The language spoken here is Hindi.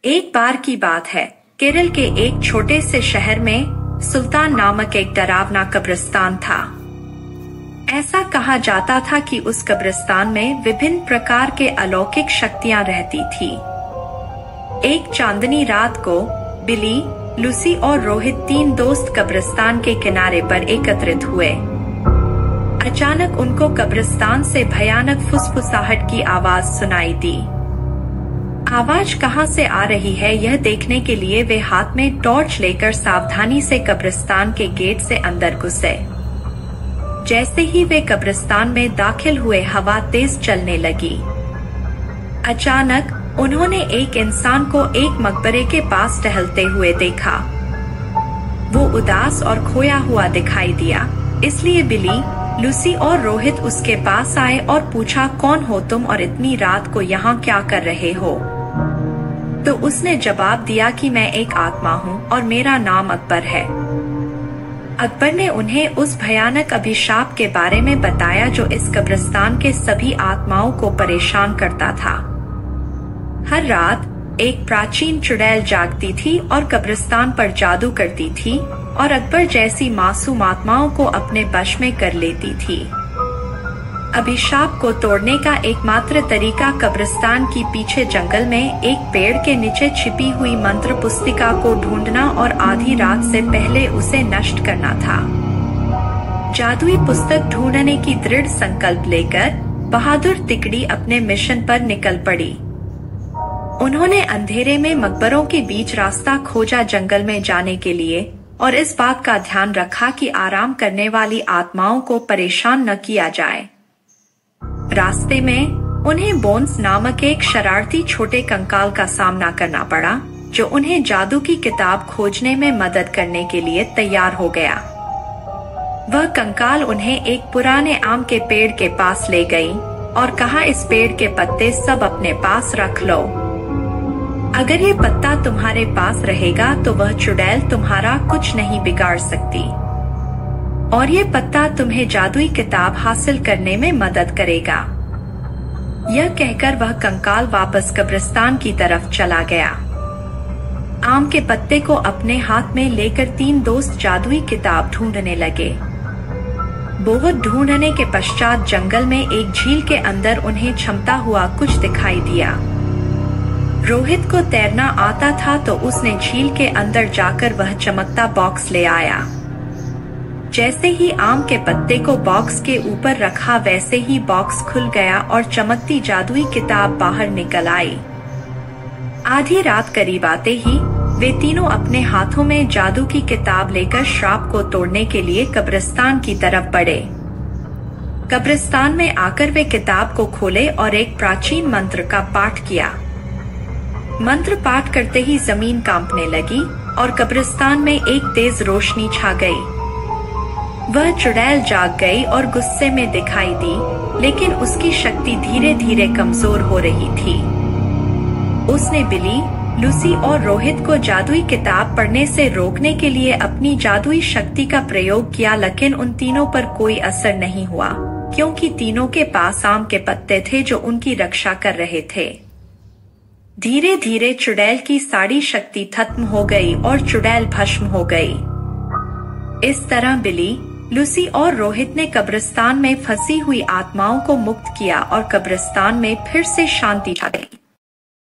एक बार की बात है, केरल के एक छोटे से शहर में सुल्तान नामक एक डरावना कब्रिस्तान था। ऐसा कहा जाता था कि उस कब्रिस्तान में विभिन्न प्रकार के अलौकिक शक्तियां रहती थी। एक चांदनी रात को बिली, लूसी और रोहित, तीन दोस्त कब्रिस्तान के किनारे पर एकत्रित हुए। अचानक उनको कब्रिस्तान से भयानक फुसफुसाहट की आवाज सुनाई दी। आवाज कहां से आ रही है यह देखने के लिए वे हाथ में टॉर्च लेकर सावधानी से कब्रिस्तान के गेट से अंदर घुसे। जैसे ही वे कब्रिस्तान में दाखिल हुए, हवा तेज चलने लगी। अचानक उन्होंने एक इंसान को एक मकबरे के पास टहलते हुए देखा। वो उदास और खोया हुआ दिखाई दिया, इसलिए बिली, लूसी और रोहित उसके पास आए और पूछा, कौन हो तुम और इतनी रात को यहाँ क्या कर रहे हो? तो उसने जवाब दिया कि मैं एक आत्मा हूँ और मेरा नाम अकबर है। अकबर ने उन्हें उस भयानक अभिशाप के बारे में बताया जो इस कब्रिस्तान के सभी आत्माओं को परेशान करता था। हर रात एक प्राचीन चुड़ैल जागती थी और कब्रिस्तान पर जादू करती थी और अकबर जैसी मासूम आत्माओं को अपने वश में कर लेती थी। अभिशाप को तोड़ने का एकमात्र तरीका कब्रिस्तान की पीछे जंगल में एक पेड़ के नीचे छिपी हुई मंत्र पुस्तिका को ढूंढना और आधी रात से पहले उसे नष्ट करना था। जादुई पुस्तक ढूंढने की दृढ़ संकल्प लेकर बहादुर तिकड़ी अपने मिशन पर निकल पड़ी। उन्होंने अंधेरे में मकबरों के बीच रास्ता खोजा जंगल में जाने के लिए, और इस बात का ध्यान रखा कि आराम करने वाली आत्माओं को परेशान न किया जाए। रास्ते में उन्हें बोन्स नामक एक शरारती छोटे कंकाल का सामना करना पड़ा, जो उन्हें जादू की किताब खोजने में मदद करने के लिए तैयार हो गया। वह कंकाल उन्हें एक पुराने आम के पेड़ के पास ले गई और कहा, इस पेड़ के पत्ते सब अपने पास रख लो। अगर ये पत्ता तुम्हारे पास रहेगा तो वह चुड़ैल तुम्हारा कुछ नहीं बिगाड़ सकती, और ये पत्ता तुम्हें जादुई किताब हासिल करने में मदद करेगा। यह कहकर वह कंकाल वापस कब्रिस्तान की तरफ चला गया। आम के पत्ते को अपने हाथ में लेकर तीन दोस्त जादुई किताब ढूंढने लगे। बहुत ढूंढने के पश्चात जंगल में एक झील के अंदर उन्हें चमकता हुआ कुछ दिखाई दिया। रोहित को तैरना आता था तो उसने झील के अंदर जाकर वह चमकता बॉक्स ले आया। जैसे ही आम के पत्ते को बॉक्स के ऊपर रखा, वैसे ही बॉक्स खुल गया और चमकती जादुई किताब बाहर निकल आई। आधी रात करीब आते ही वे तीनों अपने हाथों में जादू की किताब लेकर श्राप को तोड़ने के लिए कब्रिस्तान की तरफ बढ़े। कब्रिस्तान में आकर वे किताब को खोले और एक प्राचीन मंत्र का पाठ किया। मंत्र पाठ करते ही जमीन कांपने लगी और कब्रिस्तान में एक तेज रोशनी छा गई। वह चुड़ैल जाग गई और गुस्से में दिखाई दी, लेकिन उसकी शक्ति धीरे धीरे कमजोर हो रही थी। उसने बिली, लूसी और रोहित को जादुई किताब पढ़ने से रोकने के लिए अपनी जादुई शक्ति का प्रयोग किया, लेकिन उन तीनों पर कोई असर नहीं हुआ, क्योंकि तीनों के पास आम के पत्ते थे जो उनकी रक्षा कर रहे थे। धीरे धीरे चुड़ैल की सारी शक्ति खत्म हो गई और चुड़ैल भस्म हो गई। इस तरह बिली, लूसी और रोहित ने कब्रिस्तान में फंसी हुई आत्माओं को मुक्त किया और कब्रिस्तान में फिर से शांति छा गई।